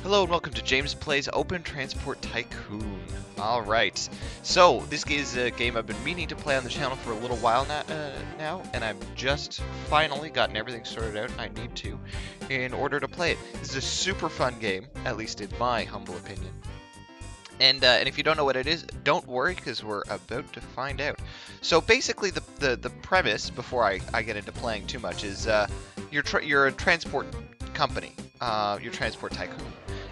Hello and welcome to James Plays Open Transport Tycoon. Alright, so this is a game I've been meaning to play on the channel for a little while now, and I've just finally gotten everything sorted out I need to in order to play it. This is a super fun game, at least in my humble opinion. And if you don't know what it is, don't worry, because we're about to find out. So basically, the premise, before I get into playing too much, is you're a transport company, you're a transport tycoon,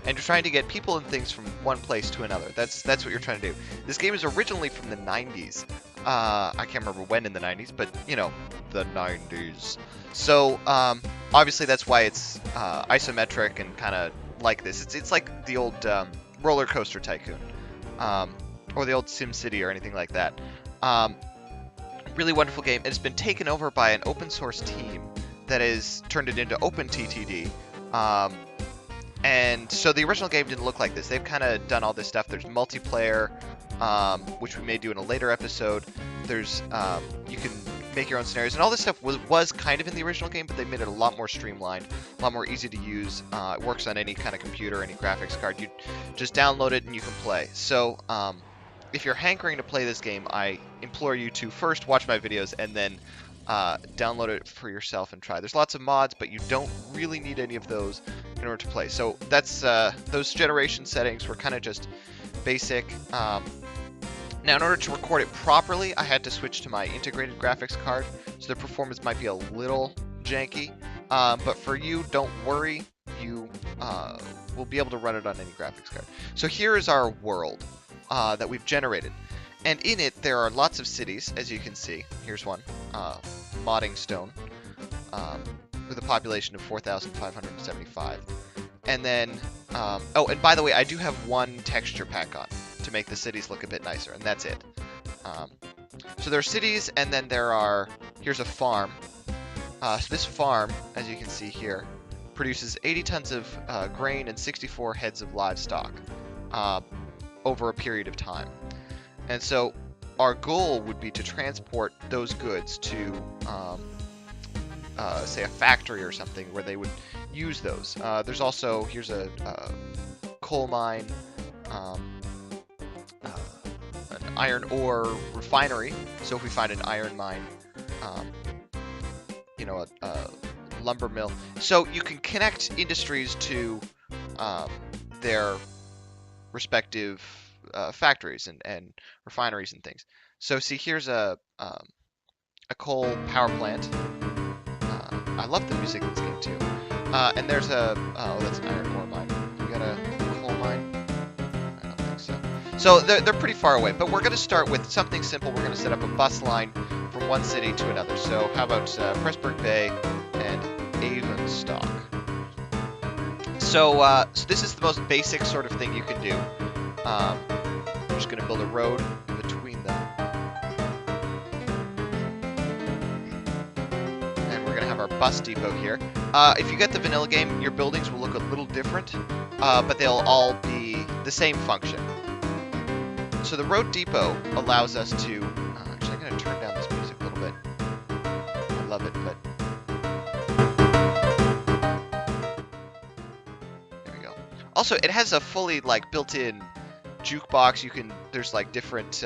and you're trying to get people and things from one place to another. That's what you're trying to do. This game is originally from the 90s. I can't remember when in the 90s, but you know, the 90s. So obviously that's why it's isometric and kind of like this. It's like the old Roller Coaster Tycoon, or the old Sim City or anything like that. Really wonderful game, and it's been taken over by an open source team that has turned it into Open TTD. And so the original game didn't look like this. They've kind of done all this stuff. There's multiplayer, which we may do in a later episode. There's you can make your own scenarios, and all this stuff was kind of in the original game, but they made it a lot more streamlined, a lot more easy to use. It works on any kind of computer, any graphics card. You just download it and you can play. So if you're hankering to play this game, I implore you to first watch my videos and then download it for yourself and try. There's lots of mods, but you don't really need any of those in order to play. So that's those generation settings were kind of just basic. Now, in order to record it properly, I had to switch to my integrated graphics card, so the performance might be a little janky. But for you, don't worry. You will be able to run it on any graphics card. So here is our world that we've generated. And in it, there are lots of cities, as you can see. Here's one, Modding Stone, with a population of 4,575. And then, oh, and by the way, I do have one texture pack on to make the cities look a bit nicer, and that's it. So there are cities, and then here's a farm. So this farm, as you can see here, produces 80 tons of grain and 64 heads of livestock over a period of time. And so our goal would be to transport those goods to, say, a factory or something where they would use those. There's also, here's a coal mine, an iron ore refinery. So if we find an iron mine, you know, a lumber mill. So you can connect industries to their respective factories and refineries and things. So see, here's a coal power plant. I love the music in this game too. And there's oh, that's an iron ore mine. You got a coal mine? I don't think so. So they're pretty far away, but we're going to start with something simple. We're going to set up a bus line from one city to another. So how about Pressburg Bay and Avonstock? So this is the most basic sort of thing you can do. We're just going to build a road in between them. And we're going to have our bus depot here. If you get the vanilla game, your buildings will look a little different, but they'll all be the same function. So the road depot allows us to... actually, I'm going to turn down this music a little bit. I love it, but... There we go. Also, it has a fully, like, built-in jukebox. There's like different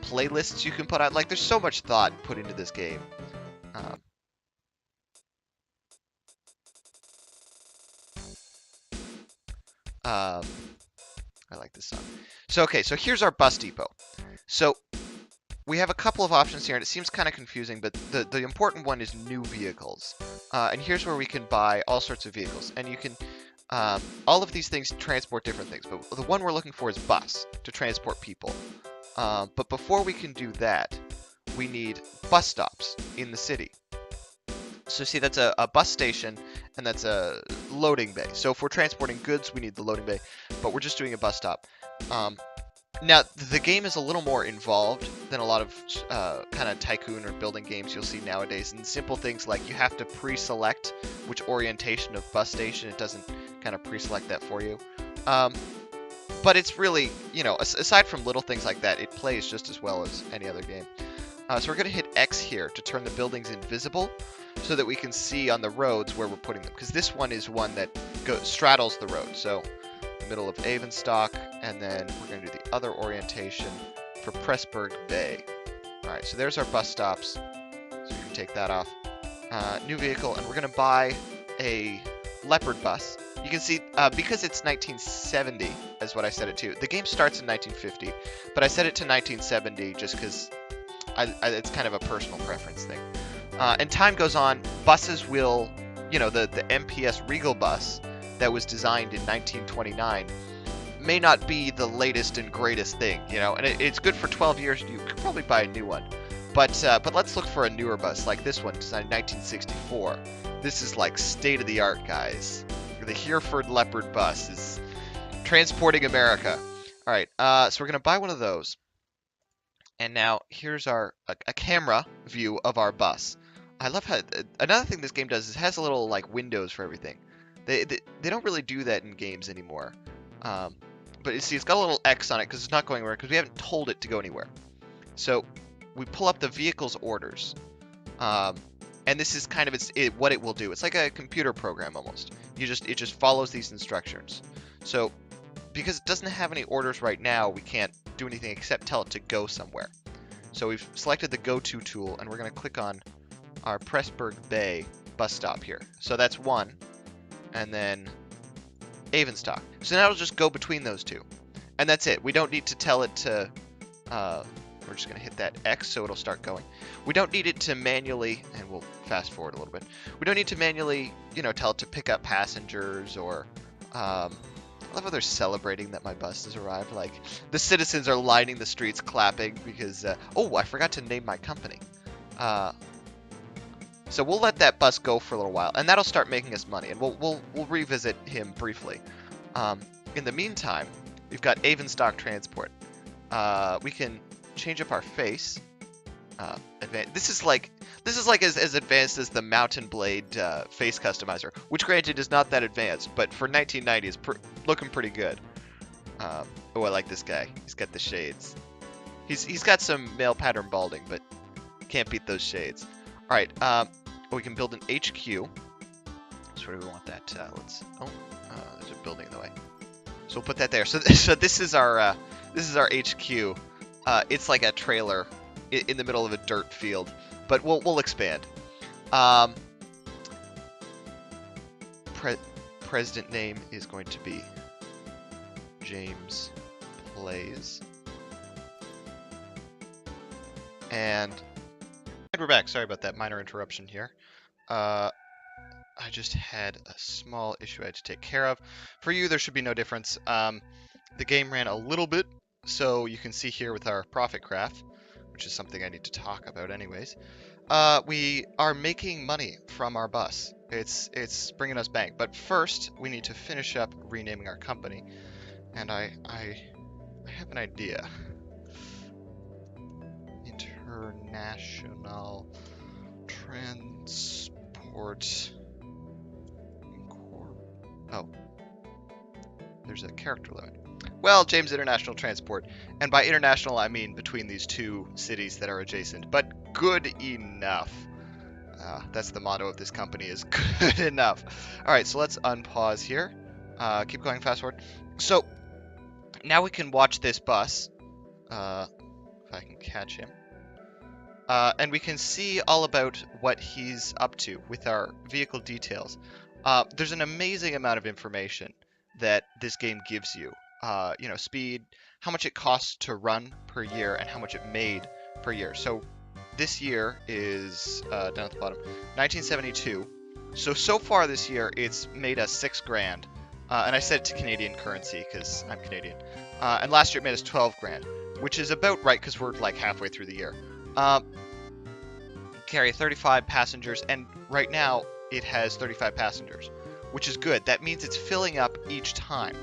playlists you can put on. Like, there's so much thought put into this game. I like this song. So okay, so here's our bus depot. So we have a couple of options here, and it seems kind of confusing, but the important one is new vehicles. And here's where we can buy all sorts of vehicles, and you can all of these things transport different things, but the one we're looking for is bus, to transport people. But before we can do that, we need bus stops in the city. So see, that's a bus station, and that's a loading bay. So if we're transporting goods, we need the loading bay, but we're just doing a bus stop. Now, the game is a little more involved than a lot of kind of tycoon or building games you'll see nowadays. And simple things like you have to pre-select which orientation of bus station. It doesn't kind of pre-select that for you. But it's really, you know, aside from little things like that, it plays just as well as any other game. So we're going to hit X here to turn the buildings invisible so that we can see on the roads where we're putting them. Because this one is one that straddles the road. So the middle of Avonstock, and then we're going to do the other orientation for Pressburg Bay. All right, so there's our bus stops. So we can take that off. New vehicle, and we're going to buy a Leopard bus. You can see, because it's 1970, is what I set it to. The game starts in 1950, but I set it to 1970 just because it's kind of a personal preference thing. And time goes on, buses will, you know, the MPS Regal bus that was designed in 1929 may not be the latest and greatest thing, you know, and it's good for 12 years. You could probably buy a new one. But let's look for a newer bus, like this one, designed in 1964. This is like state-of-the-art, guys. The Hereford Leopard bus is transporting America. All right, so we're going to buy one of those. And now here's a camera view of our bus. I love how another thing this game does is it has a little like windows for everything. They don't really do that in games anymore. But you see, it's got a little X on it because it's not going anywhere because we haven't told it to go anywhere. So we pull up the vehicle's orders. And this is kind of what it will do. It's like a computer program almost. It just follows these instructions. So because it doesn't have any orders right now, we can't do anything except tell it to go somewhere. So we've selected the Go To tool, and we're going to click on our Pressburg Bay bus stop here. So that's one, and then Avonstock. So now it'll just go between those two. And that's it. We don't need to tell it to... we're just going to hit that X so it'll start going. We don't need it to manually, and we'll fast forward a little bit. We don't need to manually, you know, tell it to pick up passengers or... I love how they're celebrating that my bus has arrived. Like, the citizens are lining the streets clapping because... oh, I forgot to name my company. So we'll let that bus go for a little while, and that'll start making us money, and we'll revisit him briefly. In the meantime, we've got Avonstock Transport. We can change up our face. This is like as advanced as the Mountain Blade face customizer, which granted is not that advanced, but for 1990 is looking pretty good. Oh, I like this guy. He's got the shades. He's got some male pattern balding, but can't beat those shades. All right, we can build an HQ. So where do we want that? There's a building in the way. So we'll put that there. So this is our HQ. It's like a trailer in the middle of a dirt field, but we'll expand. President name is going to be James Plays. And we're back. Sorry about that minor interruption here. I just had a small issue I had to take care of. For you, there should be no difference. The game ran a little bit, so you can see here with our profit graph, which is something I need to talk about anyways. We are making money from our bus. It's bringing us bank. But first, we need to finish up renaming our company. And I have an idea. International Transport. Oh. There's a character limit. Well, James International Transport. And by international, I mean between these two cities that are adjacent. But good enough. That's the motto of this company, is good enough. All right, so let's unpause here. Keep going, fast forward. So now we can watch this bus. If I can catch him. And we can see all about what he's up to with our vehicle details. There's an amazing amount of information that this game gives you. You know, speed, how much it costs to run per year, and how much it made per year. So this year is, down at the bottom, 1972. So far this year, it's made us $6,000. And I set it to Canadian currency because I'm Canadian. And last year it made us $12,000, which is about right because we're like halfway through the year. Carry 35 passengers, and right now it has 35 passengers, which is good. That means it's filling up each time.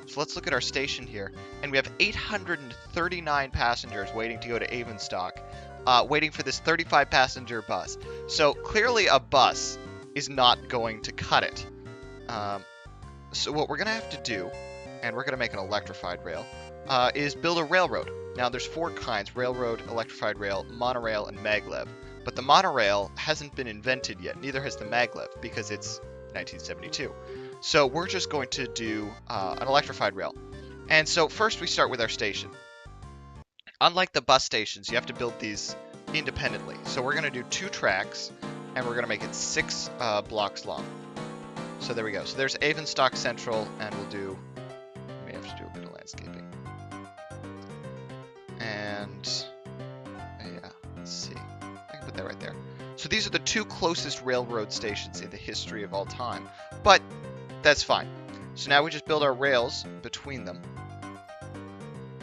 So let's look at our station here, and we have 839 passengers waiting to go to Avonstock, waiting for this 35 passenger bus. So clearly a bus is not going to cut it. So what we're going to have to do, and we're going to make an electrified rail, is build a railroad. Now there's 4 kinds: railroad, electrified rail, monorail, and maglev. But the monorail hasn't been invented yet, neither has the maglev, because it's 1972. So we're just going to do an electrified rail. And so first we start with our station. Unlike the bus stations, you have to build these independently. So we're going to do 2 tracks, and we're going to make it 6 blocks long. So there we go. So there's Avonstock Central, and we'll do, we may have to do a bit of landscaping. And yeah, let's see. I can put that right there. So these are the 2 closest railroad stations in the history of all time. But that's fine. So now we just build our rails between them.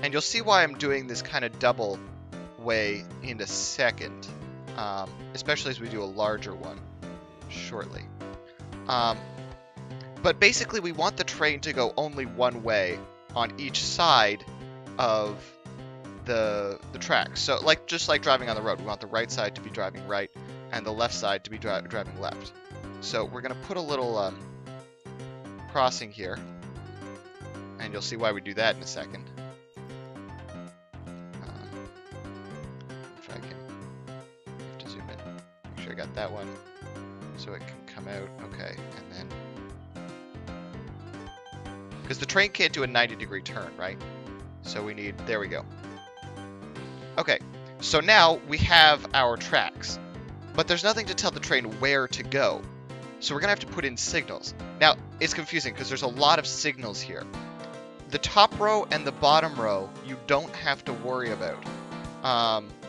And you'll see why I'm doing this kind of double way in a second. Especially as we do a larger one shortly. But basically we want the train to go only one way on each side of the track. So just like driving on the road, we want the right side to be driving right and the left side to be driving left. So we're going to put a little crossing here, and you'll see why we do that in a second. If I can have to zoom in, make sure I got that one so it can come out. Okay, and then because the train can't do a 90-degree turn, right? So we need, there we go. Okay, so now we have our tracks, but there's nothing to tell the train where to go. So we're going to have to put in signals. Now, it's confusing because there's a lot of signals here. The top row and the bottom row, you don't have to worry about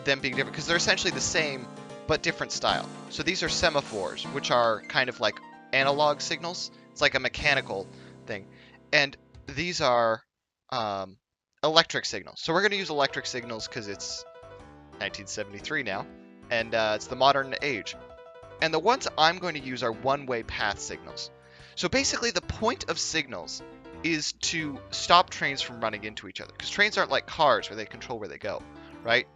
them being different, because they're essentially the same, but different style. So these are semaphores, which are kind of like analog signals. It's like a mechanical thing. And these are electric signals. So we're going to use electric signals because it's 1973 now, and it's the modern age. And the ones I'm going to use are one-way path signals. So basically the point of signals is to stop trains from running into each other, because trains aren't like cars where they control where they go, right?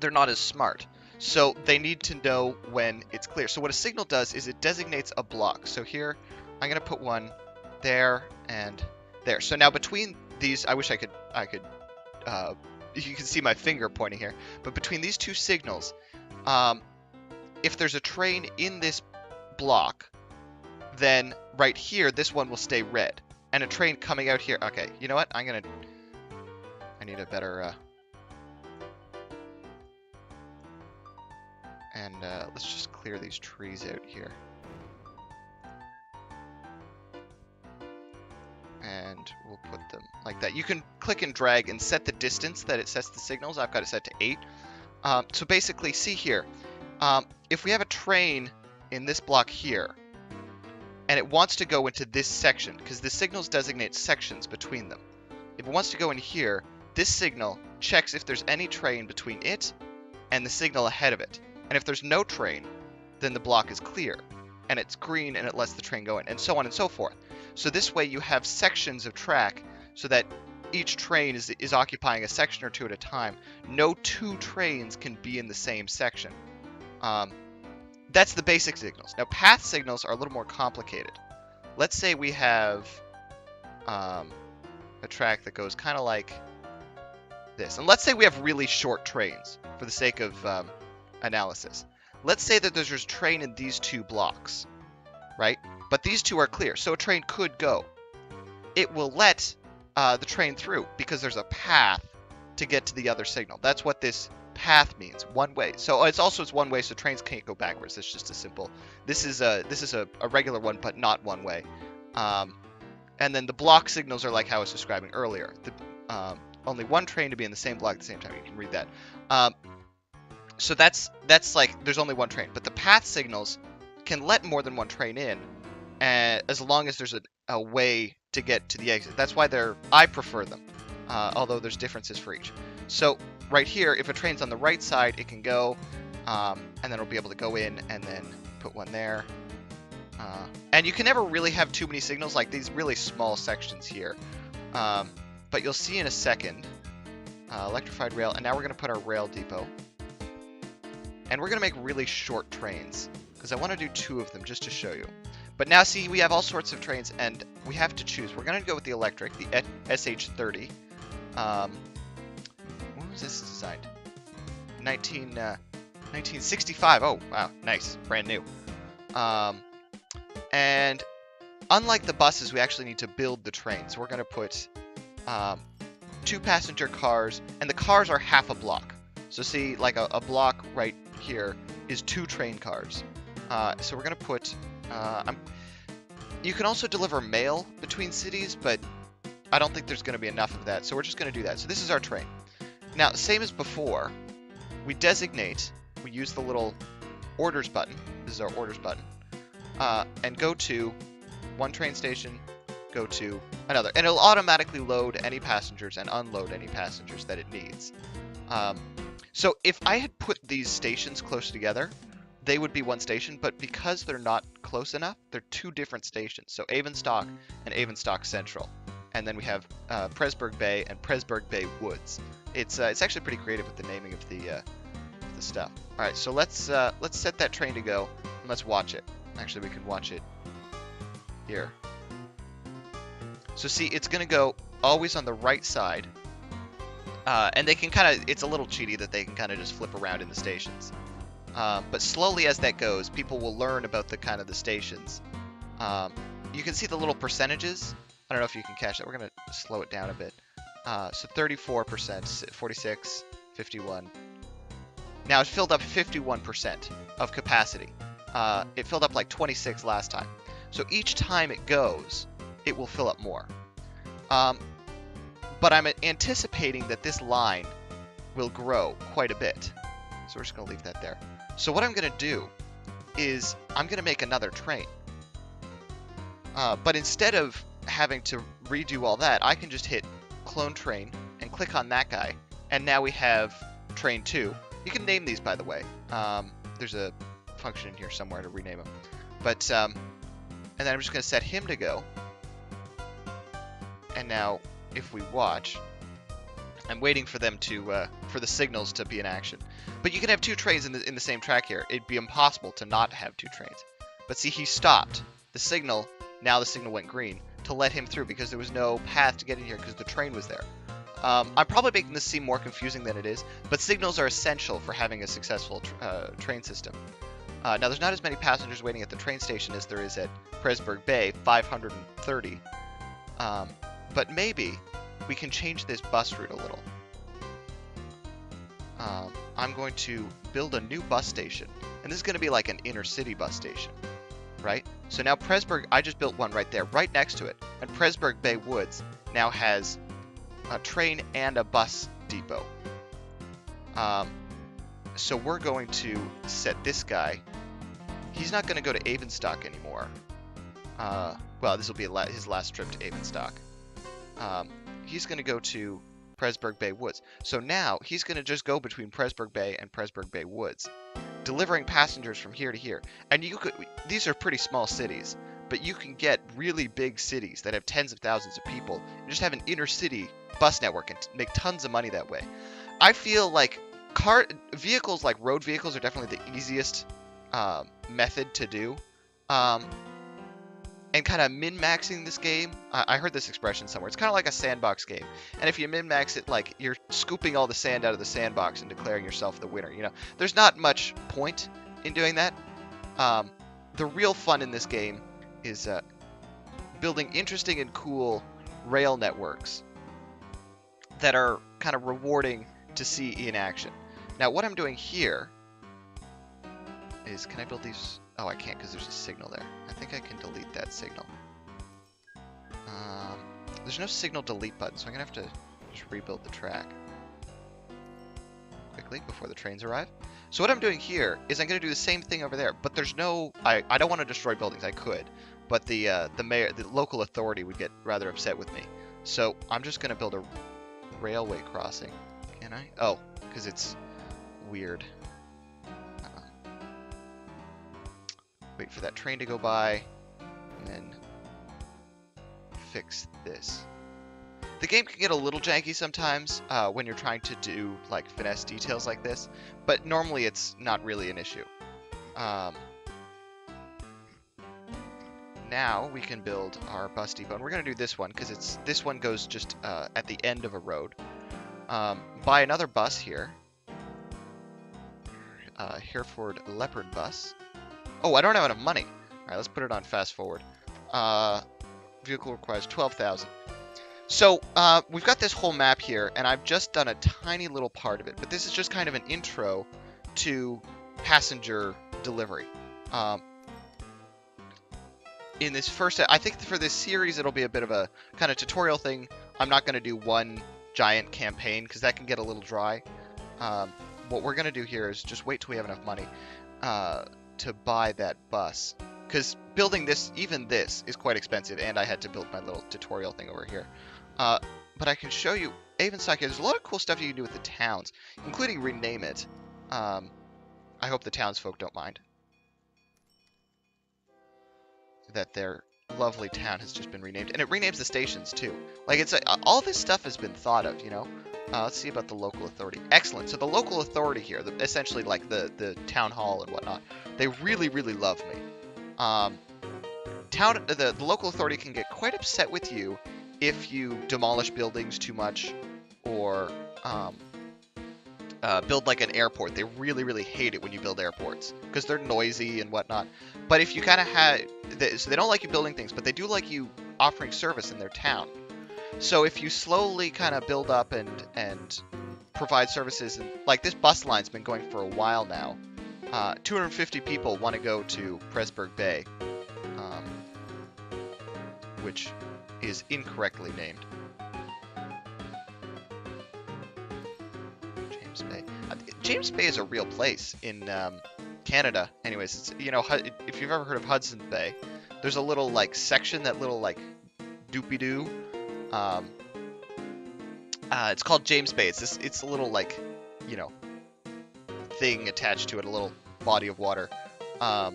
They're not as smart. So they need to know when it's clear. So what a signal does is it designates a block. So here I'm going to put one there and there. So now between these, I wish I could you can see my finger pointing here, but between these 2 signals, if there's a train in this block, then right here, this one will stay red. And a train coming out here, okay, you know what? I need a better, and let's just clear these trees out here. And we'll put them like that. You can click and drag and set the distance that it sets the signals. I've got it set to 8. So basically, see here, if we have a train in this block here, and it wants to go into this section, because the signals designate sections between them. If it wants to go in here, this signal checks if there's any train between it and the signal ahead of it. And if there's no train, then the block is clear, and it's green, and it lets the train go in, and so on and so forth. So this way you have sections of track so that each train is occupying a section or 2 at a time. No 2 trains can be in the same section. That's the basic signals. Now path signals are a little more complicated. Let's say we have a track that goes kind of like this. And let's say we have really short trains for the sake of analysis. Let's say that there's a train in these 2 blocks, right? But these 2 are clear, so a train could go. It will let the train through because there's a path to get to the other signal. That's what this path means, one way. So it's one way, so trains can't go backwards. It's just a simple. This is a regular one, but not one way. And then the block signals are like how I was describing earlier. Only one train to be in the same block at the same time. You can read that. So that's like there's only one train, but the path signals can let more than one train in, as long as there's a way to get to the exit. That's why I prefer them, although there's differences for each. So right here, if a train's on the right side, it can go, and then it'll be able to go in and then put one there. And you can never really have too many signals, like these really small sections here. But you'll see in a second, electrified rail, and now we're going to put our rail depot. And we're going to make really short trains, because I want to do 2 of them just to show you. But now see, we have all sorts of trains, and we have to choose. We're going to go with the electric, the SH30. was this designed? 1965. Oh, wow, nice, brand new. And unlike the buses, we actually need to build the train. So we're going to put 2 passenger cars, and the cars are half a block. So see, like a block right here is 2 train cars. So we're going to put... you can also deliver mail between cities, but I don't think there's going to be enough of that. So we're just going to do that. So this is our train. Now, same as before, we designate, we use the little orders button. This is our orders button. And go to one train station, go to another. And it'll automatically load any passengers and unload any passengers that it needs. So if I had put these stations close together, they would be one station, but because they're not close enough, they're 2 different stations. So Avonstock and Avonstock Central. And then we have Presburg Bay and Presburg Bay Woods. It's actually pretty creative with the naming of the stuff. All right, so let's set that train to go and let's watch it. Actually, we can watch it here. So see, it's gonna go always on the right side, and they can kind of. It's a little cheaty that they can kind of just flip around in the stations. But slowly as that goes, people will learn about the kind of the stations. You can see the little percentages. I don't know if you can catch that. We're gonna slow it down a bit. So 34%, 46, 51. Now it's filled up 51% of capacity. It filled up like 26 last time. So each time it goes, it will fill up more. But I'm anticipating that this line will grow quite a bit. So we're just going to leave that there. So what I'm going to do is I'm going to make another train. But instead of having to redo all that, I can just hit clone train and click on that guy. And now we have train 2. You can name these, by the way. There's a function in here somewhere to rename them. But, and then I'm just going to set him to go. And now, if we watch, I'm waiting for them to, for the signals to be in action. But you can have 2 trains in the same track here. It'd be impossible to not have 2 trains. But see, he stopped the signal. Now the signal went green to let him through because there was no path to get in here because the train was there. I'm probably making this seem more confusing than it is, but signals are essential for having a successful train system. Now, there's not as many passengers waiting at the train station as there is at Presburg Bay, 530. But maybe we can change this bus route a little. I'm going to build a new bus station, and this is going to be like an inner city bus station, right? So now Presburg, I just built one right there, right next to it, and Presburg Bay Woods now has a train and a bus depot. So we're going to set this guy. He's not going to go to Avonstock anymore. Well, this will be his last trip to Avonstock. He's going to go to Presburg Bay Woods. So now he's going to just go between Presburg Bay and Presburg Bay Woods, delivering passengers from here to here. And you could, these are pretty small cities, but you can get really big cities that have tens of thousands of people and just have an inner city bus network and make tons of money that way. I feel like vehicles like road vehicles are definitely the easiest method to do. And kind of min-maxing this game, I heard this expression somewhere, it's kind of like a sandbox game. And if you min-max it, like, you're scooping all the sand out of the sandbox and declaring yourself the winner, you know. There's not much point in doing that. The real fun in this game is building interesting and cool rail networks that are kind of rewarding to see in action. Now, what I'm doing here is, can I build these? Oh, I can't because there's a signal there. I think I can delete that signal. There's no signal delete button, so I'm going to have to just rebuild the track quickly before the trains arrive. So what I'm doing here is I'm going to do the same thing over there, but there's no... I don't want to destroy buildings. I could, but the mayor, the local authority would get rather upset with me. So I'm just going to build a railway crossing. Can I? Oh, because it's weird. Wait for that train to go by, and then fix this. The game can get a little janky sometimes when you're trying to do like finesse details like this, but normally it's not really an issue. Now we can build our bus depot, and we're going to do this one because this one goes just at the end of a road. buy another bus here. Hereford Leopard bus. Oh, I don't have enough money. All right, let's put it on fast forward. Vehicle requires 12,000. So we've got this whole map here, and I've just done a tiny little part of it. But this is just kind of an intro to passenger delivery. In this first, I think for this series, it'll be a bit of a kind of tutorial thing. I'm not going to do one giant campaign because that can get a little dry. What we're going to do here is just wait till we have enough money to buy that bus. Because building this, even this, is quite expensive, and I had to build my little tutorial thing over here. But I can show you Avonstock here. There's a lot of cool stuff you can do with the towns, including rename it. I hope the townsfolk don't mind that their lovely town has just been renamed. And it renames the stations, too. Like, it's all this stuff has been thought of, you know? Let's see about the local authority. Excellent. So the local authority here, essentially like the town hall and whatnot, they really, really love me. The local authority can get quite upset with you if you demolish buildings too much or build like an airport. They really, really hate it when you build airports because they're noisy and whatnot. But if you kind of so they don't like you building things, but they do like you offering service in their town. So if you slowly kind of build up and provide services, and like this bus line's been going for a while now. 250 people want to go to Pressburg Bay, which is incorrectly named. James Bay. James Bay is a real place in Canada. Anyways, it's, you know, if you've ever heard of Hudson Bay, there's a little like section, that little like doopy-doo. It's called James Bay. It's a little like, you know, thing attached to it, a little body of water. So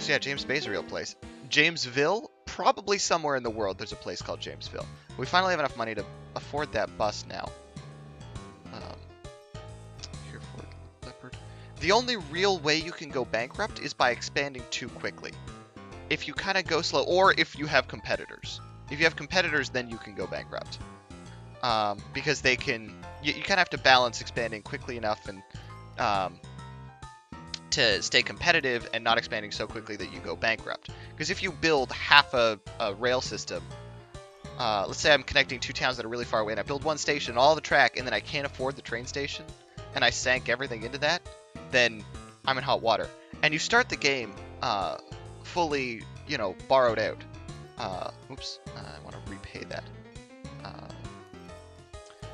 yeah, James Bay's a real place. Jamesville, probably somewhere in the world there's a place called Jamesville. We finally have enough money to afford that bus now. Hereford Leopard. The only real way you can go bankrupt is by expanding too quickly. If you kind of go slow, or if you have competitors. If you have competitors, then you can go bankrupt. Because they can... You kind of have to balance expanding quickly enough and to stay competitive and not expanding so quickly that you go bankrupt. Because if you build half a rail system, let's say I'm connecting two towns that are really far away, and I build one station, all the track, and then I can't afford the train station, and I sank everything into that, then I'm in hot water. And you start the game fully, you know, borrowed out. Oops, I want to repay that.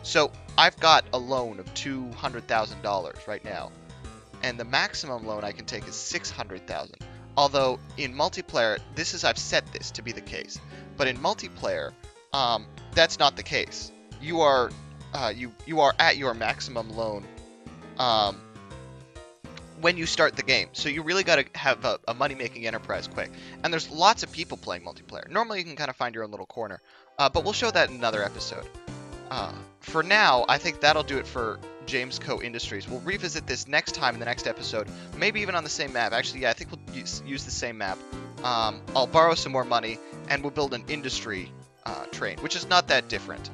So I've got a loan of $200,000 right now, and the maximum loan I can take is $600,000. Although in multiplayer, I've set this to be the case, but in multiplayer, that's not the case. You are at your maximum loan when you start the game. So you really got to have a money-making enterprise quick. And there's lots of people playing multiplayer. Normally you can kind of find your own little corner, but we'll show that in another episode. For now, I think that'll do it for James Co. Industries. We'll revisit this next time in the next episode, maybe even on the same map. Actually, yeah, I think we'll use the same map. I'll borrow some more money, and we'll build an industry train, which is not that different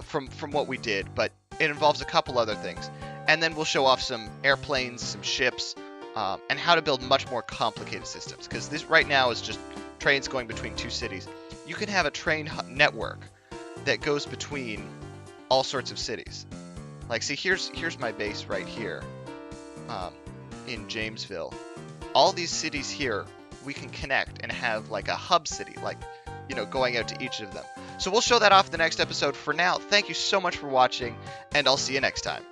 from what we did, but it involves a couple other things. And then we'll show off some airplanes, some ships, and how to build much more complicated systems. Because this right now is just trains going between two cities. You can have a train network that goes between all sorts of cities. Like, see, here's my base right here in Jamesville. All these cities here, we can connect and have like a hub city, like, you know, going out to each of them. So we'll show that off in the next episode. For now, thank you so much for watching, and I'll see you next time.